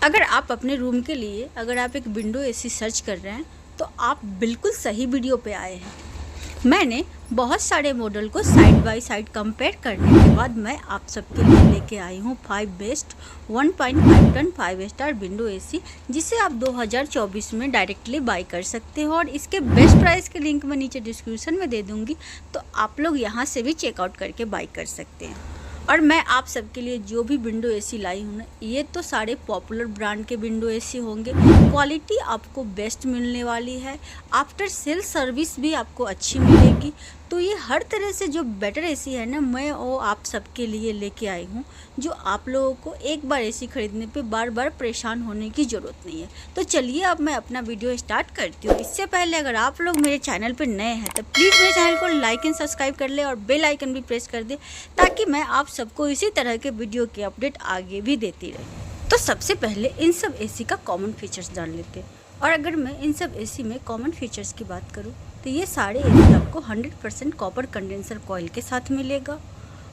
अगर आप अपने रूम के लिए अगर आप एक विंडो एसी सर्च कर रहे हैं तो आप बिल्कुल सही वीडियो पे आए हैं। मैंने बहुत सारे मॉडल को साइड बाय साइड कंपेयर करने के बाद मैं आप सबके लिए लेके आई हूँ 5 best 1.5 ton 5 star window AC, जिसे आप 2024 में डायरेक्टली बाय कर सकते हो। और इसके बेस्ट प्राइस के लिंक मैं नीचे डिस्क्रिप्शन में दे दूँगी, तो आप लोग यहाँ से भी चेकआउट करके बाय कर सकते हैं। और मैं आप सबके लिए जो भी विंडो एसी लाई हूँ ना, ये तो सारे पॉपुलर ब्रांड के विंडो एसी होंगे। क्वालिटी आपको बेस्ट मिलने वाली है, आफ्टर सेल सर्विस भी आपको अच्छी मिलेगी। तो ये हर तरह से जो बेटर एसी है ना, मैं वो आप सबके लिए लेके आई हूँ, जो आप लोगों को एक बार एसी ख़रीदने पे बार बार परेशान होने की ज़रूरत नहीं है। तो चलिए अब मैं अपना वीडियो स्टार्ट करती हूँ। इससे पहले अगर आप लोग मेरे चैनल पर नए हैं तो प्लीज़ मेरे चैनल को लाइक एंड सब्सक्राइब कर ले और बेल आइकन भी प्रेस कर दे, ताकि मैं आप सबको इसी तरह के वीडियो के अपडेट आगे भी देती रहे। तो सबसे पहले इन सब एसी का कॉमन फीचर्स जान लेते हैं। और अगर मैं इन सब एसी में कॉमन फीचर्स की बात करूं तो ये सारे एसी आपको 100% कॉपर कंडेंसर कॉइल के साथ मिलेगा।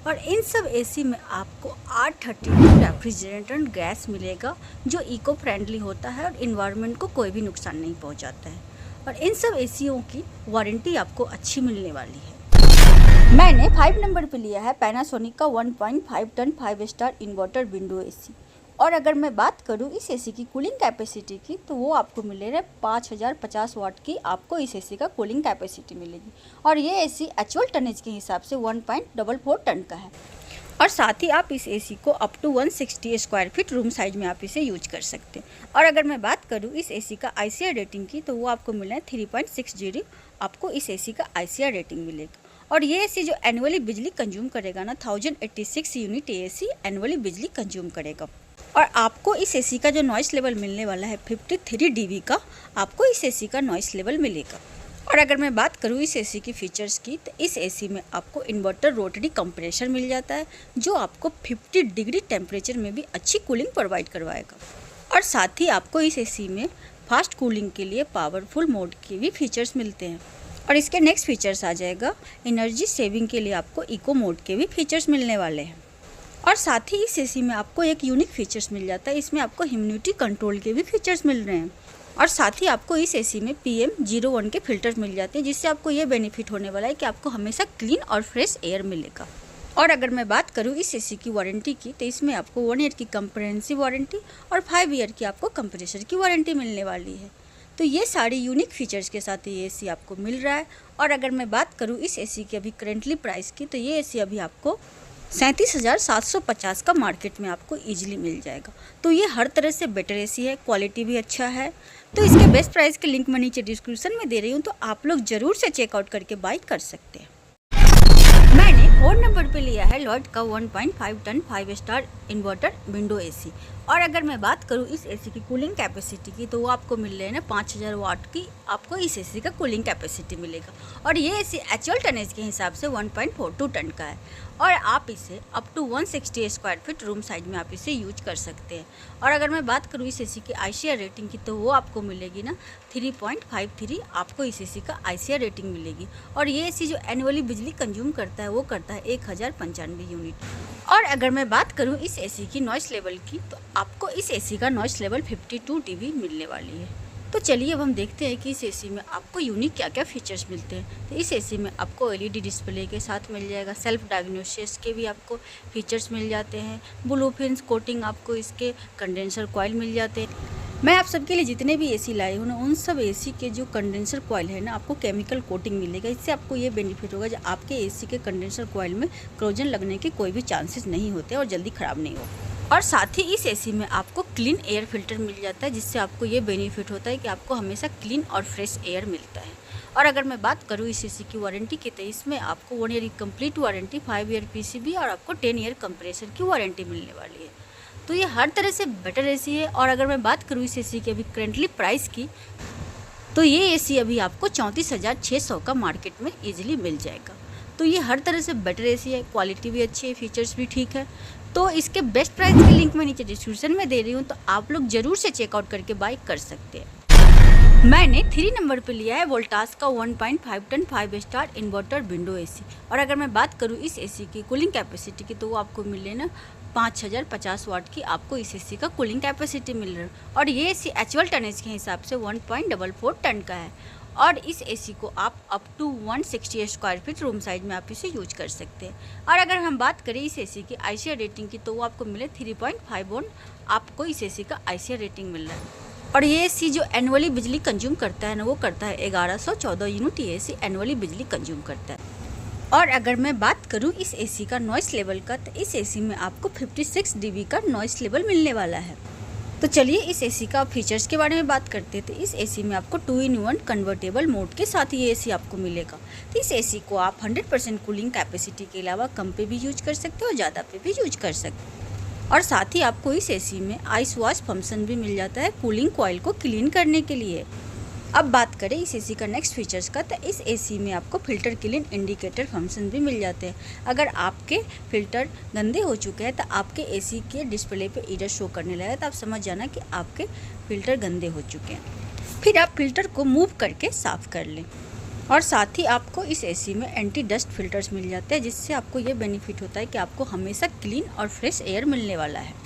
और इन सब एसी में आपको R32 रेफ्रिजरेटर गैस मिलेगा, जो इको फ्रेंडली होता है और इन्वायरमेंट को कोई भी नुकसान नहीं पहुंचाता है। और इन सब एसीओं की वारंटी आपको अच्छी मिलने वाली है। मैंने 5 नंबर पे लिया है पैनासोनिक का 1.5 ton 5 star inverter window AC. और अगर मैं बात करूं इस एसी की कूलिंग कैपेसिटी की, तो वो आपको मिलेगा 5050 वाट की आपको इस एसी का कूलिंग कैपेसिटी मिलेगी। और ये एसी एक्चुअल टनेज के हिसाब से 1.44 टन का है। और साथ ही आप इस एसी को up to 160 square feet room size में आप इसे यूज कर सकते हैं। और अगर मैं बात करूं इस एसी का ICR रेटिंग की, तो वो आपको मिला है 3.60, आपको इस एसी का ICR रेटिंग मिलेगा। और ये एसी जो एनुअली बिजली कंज्यूम करेगा ना, 1086 यूनिट एसी एनुअली बिजली कंज्यूम करेगा। और आपको इस एसी का जो नॉइस लेवल मिलने वाला है 53 dB का, आपको इस एसी का नॉइस लेवल मिलेगा। और अगर मैं बात करूँ इस एसी की फीचर्स की, तो इस एसी में आपको इन्वर्टर रोटरी कंप्रेसर मिल जाता है, जो आपको 50 डिग्री टेम्परेचर में भी अच्छी कूलिंग प्रोवाइड करवाएगा। और साथ ही आपको इस एसी में फास्ट कूलिंग के लिए पावरफुल मोड के भी फीचर्स मिलते हैं। और इसके नेक्स्ट फीचर्स आ जाएगा एनर्जी सेविंग के लिए आपको इको मोड के भी फीचर्स मिलने वाले हैं। और साथ ही इस एसी में आपको एक यूनिक फीचर्स मिल जाता है, इसमें आपको ह्यूमिडिटी कंट्रोल के भी फीचर्स मिल रहे हैं। और साथ ही आपको इस एसी में PM01 के फिल्टर मिल जाते हैं, जिससे आपको ये बेनिफिट होने वाला है कि आपको हमेशा क्लीन और फ्रेश एयर मिलेगा। और अगर मैं बात करूँ इस एसी की वारंटी की, तो इसमें आपको 1 ईयर की कंप्रहेंसिव वारंटी और 5 ईयर की आपको कंप्रेसर की वारंटी मिलने वाली है। तो ये सारी यूनिक फीचर्स के साथ ये एसी आपको मिल रहा है। और अगर मैं बात करूँ इस एसी की अभी करेंटली प्राइस की, तो ये एसी अभी आपको 37,750 का मार्केट में आपको इजीली मिल जाएगा। तो ये हर तरह से बेटर एसी है, क्वालिटी भी अच्छा है। तो इसके बेस्ट प्राइस के लिंक मैं नीचे डिस्क्रिप्शन में दे रही हूँ, तो आप लोग ज़रूर से चेकआउट करके बाय कर सकते हैं। मैंने 4 नंबर पे लिया है लॉयड का 1.5 ton 5 star inverter window AC. और अगर मैं बात करूँ इस एसी की कूलिंग कैपेसिटी की, तो वो आपको मिल रहे हैं ना 5000 वाट की आपको इस एसी का कूलिंग कैपेसिटी मिलेगा। और ये एसी एक्चुअल टनेज के हिसाब से 1.42 टन का है। और आप इसे up to 160 square feet room size में आप इसे यूज कर सकते हैं। और अगर मैं बात करूँ इस एसी की ICR रेटिंग की, तो वो आपको मिलेगी ना 3.53, आपको इस एसी का ICR रेटिंग मिलेगी। और ये एसी जो एनुअली बिजली कंज्यूम करता है वो करता है 1095 यूनिट। और अगर मैं बात करूँ इस एसी की नॉइस लेवल की, तो आपको इस एसी का नॉइस लेवल 52 dB मिलने वाली है। तो चलिए अब हम देखते हैं कि इस एसी में आपको यूनिक क्या क्या फीचर्स मिलते हैं। तो इस एसी में आपको LED डिस्प्ले के साथ मिल जाएगा, सेल्फ डायग्नोसिस के भी आपको फीचर्स मिल जाते हैं, ब्लूफिन कोटिंग आपको इसके कंडेंसर कॉइल मिल जाते हैं। मैं आप सबके लिए जितने भी एसी लाई हूँ ना, उन सब एसी के जो कंडेंसर कॉइल है ना, आपको केमिकल कोटिंग मिलेगा। इससे आपको ये बेनिफिट होगा, जो आपके एसी के कंडेंसर कॉइल में क्रोजन लगने के कोई भी चांसेस नहीं होते और जल्दी ख़राब नहीं होगा। और साथ ही इस एसी में आपको क्लीन एयर फिल्टर मिल जाता है, जिससे आपको ये बेनिफिट होता है कि आपको हमेशा क्लीन और फ्रेश एयर मिलता है। और अगर मैं बात करूँ इस एसी की वारंटी की, तो इसमें आपको 1 ईयर की कंप्लीट वारंटी, 5 ईयर PCB और आपको 10 ईयर कंप्रेसर की वारंटी मिलने वाली है। तो ये हर तरह से बेटर एसी है। और अगर मैं बात करूँ इस एसी की अभी करेंटली प्राइस की, तो ये एसी अभी आपको 34,600 का मार्केट में ईजिली मिल जाएगा। तो ये हर तरह से बेटर एसी है, क्वालिटी भी अच्छी है, फीचर्स भी ठीक है। तो इसके बेस्ट प्राइस के लिंक मैं नीचे डिस्क्रिप्शन में दे रही हूँ, तो आप लोग ज़रूर से चेकआउट करके बाय कर सकते हैं। मैंने 3 नंबर पे लिया है वोल्टास का 1.5 ton 5 star inverter window AC. और अगर मैं बात करूँ इस एसी की कूलिंग कैपेसिटी की, तो वो आपको मिले ना 5050 वाट की आपको इस एसी का कूलिंग कैपेसिटी मिल रहा है। और ये एसी एक्चुअल टनेज के हिसाब से 1.44 टन का है। और इस एसी को आप up to 160 square feet room size में आप इसे यूज कर सकते हैं। और अगर हम बात करें इस एसी की आईसीआर रेटिंग की, तो वो आपको मिले 3.51 आपको इस एसी का आईसीआर रेटिंग मिल रहा है। और ये एसी जो एनुअली बिजली कंज्यूम करता है ना, वो करता है 1114 यूनिट ये एसी एनुअली बिजली कंज्यूम करता है। और अगर मैं बात करूं इस एसी का नॉइस लेवल का, तो इस एसी में आपको 56 dB का नॉइस लेवल मिलने वाला है। तो चलिए इस एसी का फीचर्स के बारे में बात करते हैं। तो इस एसी में आपको 2-in-1 कन्वर्टेबल मोड के साथ ये एसी आपको मिलेगा। तो इस एसी को आप 100% कूलिंग कैपेसिटी के अलावा कम पे भी यूज कर सकते हो और ज़्यादा पे भी यूज कर सकते हो। और साथ ही आपको इस एसी में आइस वॉश फंक्शन भी मिल जाता है कूलिंग कॉइल को क्लीन करने के लिए। अब बात करें इस एसी का नेक्स्ट फीचर्स का, तो इस एसी में आपको फ़िल्टर क्लीन इंडिकेटर फंक्शन भी मिल जाते हैं। अगर आपके फ़िल्टर गंदे हो चुके हैं तो आपके एसी के डिस्प्ले पे एरर शो करने लगा, तो आप समझ जाना कि आपके फ़िल्टर गंदे हो चुके हैं। फिर आप फ़िल्टर को मूव करके साफ़ कर लें। और साथ ही आपको इस एसी में एंटी डस्ट फिल्टर्स मिल जाते हैं, जिससे आपको ये बेनिफिट होता है कि आपको हमेशा क्लीन और फ्रेश एयर मिलने वाला है।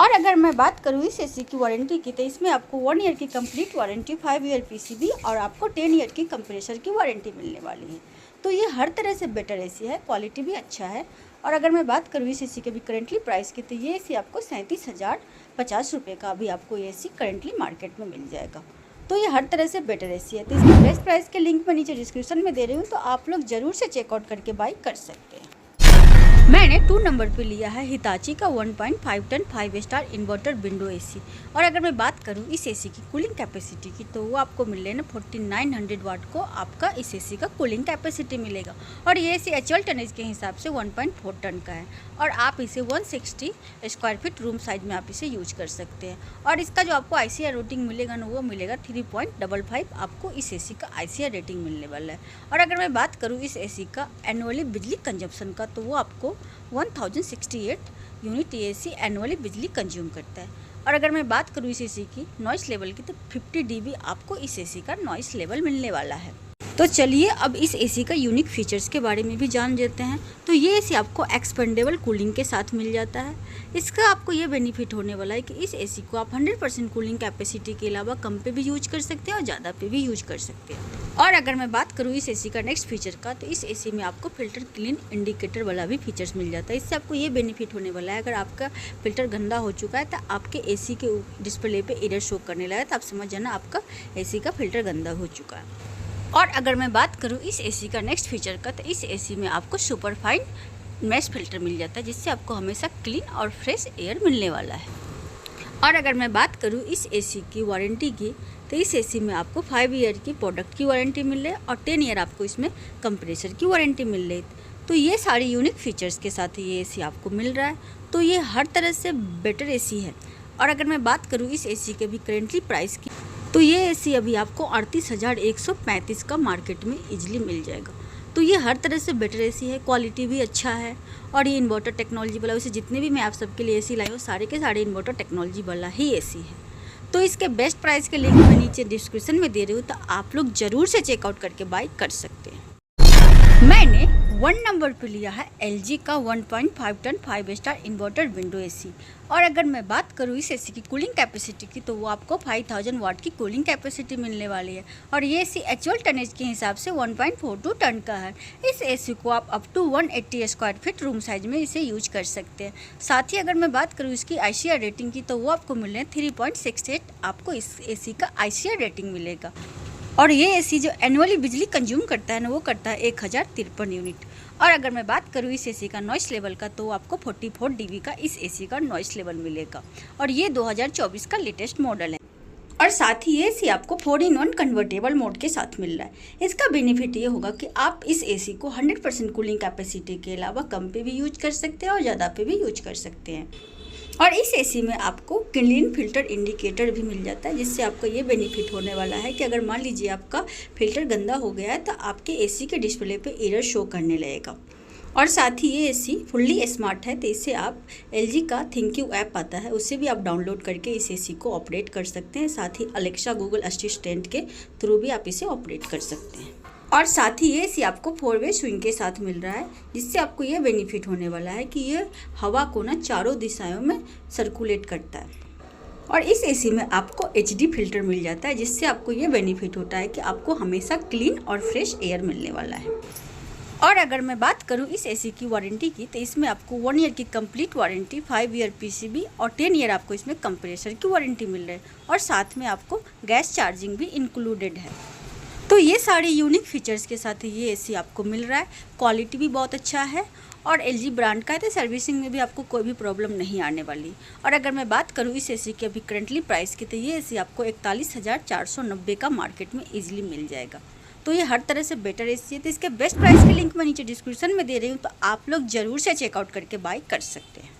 और अगर मैं बात करूँ इस एसी की वारंटी की, तो इसमें आपको 1 ईयर की कंप्लीट वारंटी, 5 ईयर पीसीबी और आपको 10 ईयर की कंप्रेसर की वारंटी मिलने वाली है। तो ये हर तरह से बेटर एसी है, क्वालिटी भी अच्छा है। और अगर मैं बात करूँ इस एसी के भी करेंटली प्राइस की, तो ये एसी आपको 37,050 रुपये का अभी आपको ये एसी करेंटली मार्केट में मिल जाएगा। तो ये हर तरह से बेटर एसी है। तो इसके बेस्ट प्राइस के लिंक मैं नीचे डिस्क्रिप्शन में दे रही हूँ, तो आप लोग ज़रूर से चेकआउट करके बाई कर सकते हैं। मैंने 2 नंबर पे लिया है हिताची का 1.5 ton 5 star inverter window AC. और अगर मैं बात करूँ इस एसी की कूलिंग कैपेसिटी की, तो वो आपको मिल रहे ना 4900 वाट को आपका इस एसी का कूलिंग कैपेसिटी मिलेगा। और ये एसी एक्चुअल टनेज के हिसाब से 1.4 टन का है। और आप इसे 160 स्क्वायर फीट रूम साइज में आप इसे यूज कर सकते हैं। और इसका जो आपको आईसीआर रेटिंग मिलेगा ना, वो मिलेगा 3.55 आपको इस एसी का आईसीआर रेटिंग मिलने वाला है। और अगर मैं बात करूँ इस एसी का एनुअली बिजली कंजप्शन का, तो वो आपको 1068 यूनिट एसी एनुअली बिजली कंज्यूम करता है। और अगर मैं बात करूँ इस एसी की नॉइस लेवल की, तो 50 dB आपको इस एसी का नॉइस लेवल मिलने वाला है। तो चलिए अब इस एसी का यूनिक फीचर्स के बारे में भी जान लेते हैं। तो ये एसी आपको एक्सपेंडेबल कूलिंग के साथ मिल जाता है। इसका आपको ये बेनिफिट होने वाला है कि इस एसी को आप 100% कूलिंग कैपेसिटी के अलावा कम पे भी यूज कर सकते हैं और ज़्यादा पे भी यूज कर सकते हैं। और अगर मैं बात करूँ इस एसी का नेक्स्ट फीचर का, तो इस एसी में आपको फ़िल्टर क्लीन इंडिकेटर वाला भी फीचर्स मिल जाता है। इससे आपको ये बेनिफिट होने वाला है, अगर आपका फ़िल्टर गंदा हो चुका है तो आपके एसी के डिस्प्ले पे एरर शो करने लगा, तो आप समझ जाना आपका एसी का फ़िल्टर गंदा हो चुका है। और अगर मैं बात करूँ इस एसी का नेक्स्ट फीचर का, तो इस एसी में आपको सुपर फाइन मैश फिल्टर मिल जाता है, जिससे आपको हमेशा क्लीन और फ्रेश एयर मिलने वाला है। और अगर मैं बात करूँ इस एसी की वारंटी की, तो इस एसी में आपको 5 ईयर की प्रोडक्ट की वारंटी मिल रही है और 10 ईयर आपको इसमें कंप्रेसर की वारंटी मिल रही है। तो ये सारी यूनिक फीचर्स के साथ ये एसी आपको मिल रहा है। तो ये हर तरह से बेटर एसी है। और अगर मैं बात करूँ इस एसी के भी करेंटली प्राइस की, तो ये एसी अभी आपको 38,135 का मार्केट में इजीली मिल जाएगा। तो ये हर तरह से बेटर एसी है, क्वालिटी भी अच्छा है। और ये इन्वर्टर टेक्नोलॉजी वाला, वैसे जितने भी मैं आप सबके लिए एसी लाई हूँ सारे के सारे इन्वर्टर टेक्नोलॉजी वाला ही एसी है। तो इसके बेस्ट प्राइस के लिंक मैं नीचे डिस्क्रिप्शन में दे रही हूँ, तो आप लोग ज़रूर से चेकआउट करके बाई कर सकते हैं। मैंने 1 नंबर पे लिया है LG का 1.5 ton 5 star inverter window AC. और अगर मैं बात करूँ इस एसी की कूलिंग कैपेसिटी की, तो वो आपको 5000 वाट की कूलिंग कैपेसिटी मिलने वाली है। और ये एसी एक्चुअल टनेज के हिसाब से 1.42 टन का है। इस एसी को आप up to 180 square feet room size में इसे यूज कर सकते हैं। साथ ही अगर मैं बात करूँ इसकी आईसीआर रेटिंग की, तो वो आपको मिल रहे हैं 3.68 आपको इस एसी का आईसीआर रेटिंग मिलेगा। और ये एसी जो एनुअली बिजली कंज्यूम करता है ना, वो करता है 1053 यूनिट। और अगर मैं बात करूँ इस एसी का नॉइस लेवल का, तो आपको 44 dB का इस एसी का नॉइस लेवल मिलेगा। और ये 2024 का लेटेस्ट मॉडल है। और साथ ही ये एसी आपको 4-in-1 कन्वर्टेबल मोड के साथ मिल रहा है। इसका बेनिफिट ये होगा कि आप इस एसी को 100% कूलिंग कैपेसिटी के अलावा कम पे भी यूज कर सकते हैं और ज़्यादा पे भी यूज कर सकते हैं। और इस एसी में आपको क्लीन फिल्टर इंडिकेटर भी मिल जाता है, जिससे आपको ये बेनिफिट होने वाला है कि अगर मान लीजिए आपका फिल्टर गंदा हो गया है, तो आपके एसी के डिस्प्ले पे एरर शो करने लगेगा। और साथ ही ये एसी फुल्ली स्मार्ट है, तो इससे आप LG का थिंक्यू ऐप आता है, उससे भी आप डाउनलोड करके इस एसी को ऑपरेट कर सकते हैं। साथ ही अलेक्सा गूगल असिस्टेंट के थ्रू भी आप इसे ऑपरेट कर सकते हैं। और साथ ही ये एसी आपको 4-वे स्विंग के साथ मिल रहा है, जिससे आपको ये बेनिफिट होने वाला है कि ये हवा को ना चारों दिशाओं में सर्कुलेट करता है। और इस एसी में आपको एचडी फिल्टर मिल जाता है, जिससे आपको ये बेनिफिट होता है कि आपको हमेशा क्लीन और फ्रेश एयर मिलने वाला है। और अगर मैं बात करूं इस एसी की वारंटी की, तो इसमें आपको 1 ईयर की कंप्लीट वारंटी, 5 ईयर पीसीबी और 10 ईयर आपको इसमें कंप्रेसर की वारंटी मिल रही है। और साथ में आपको गैस चार्जिंग भी इंक्लूडेड है। तो ये सारे यूनिक फीचर्स के साथ ये एसी आपको मिल रहा है। क्वालिटी भी बहुत अच्छा है और एलजी ब्रांड का है, तो सर्विसिंग में भी आपको कोई भी प्रॉब्लम नहीं आने वाली। और अगर मैं बात करूँ इस एसी की अभी करंटली प्राइस की, तो ये एसी आपको 41,490 का मार्केट में ईजिली मिल जाएगा। तो ये हर तरह से बेटर एसी है। तो इसके बेस्ट प्राइस के लिंक मैं नीचे डिस्क्रिप्शन में दे रही हूँ, तो आप लोग ज़रूर से चेकआउट करके बाय कर सकते हैं।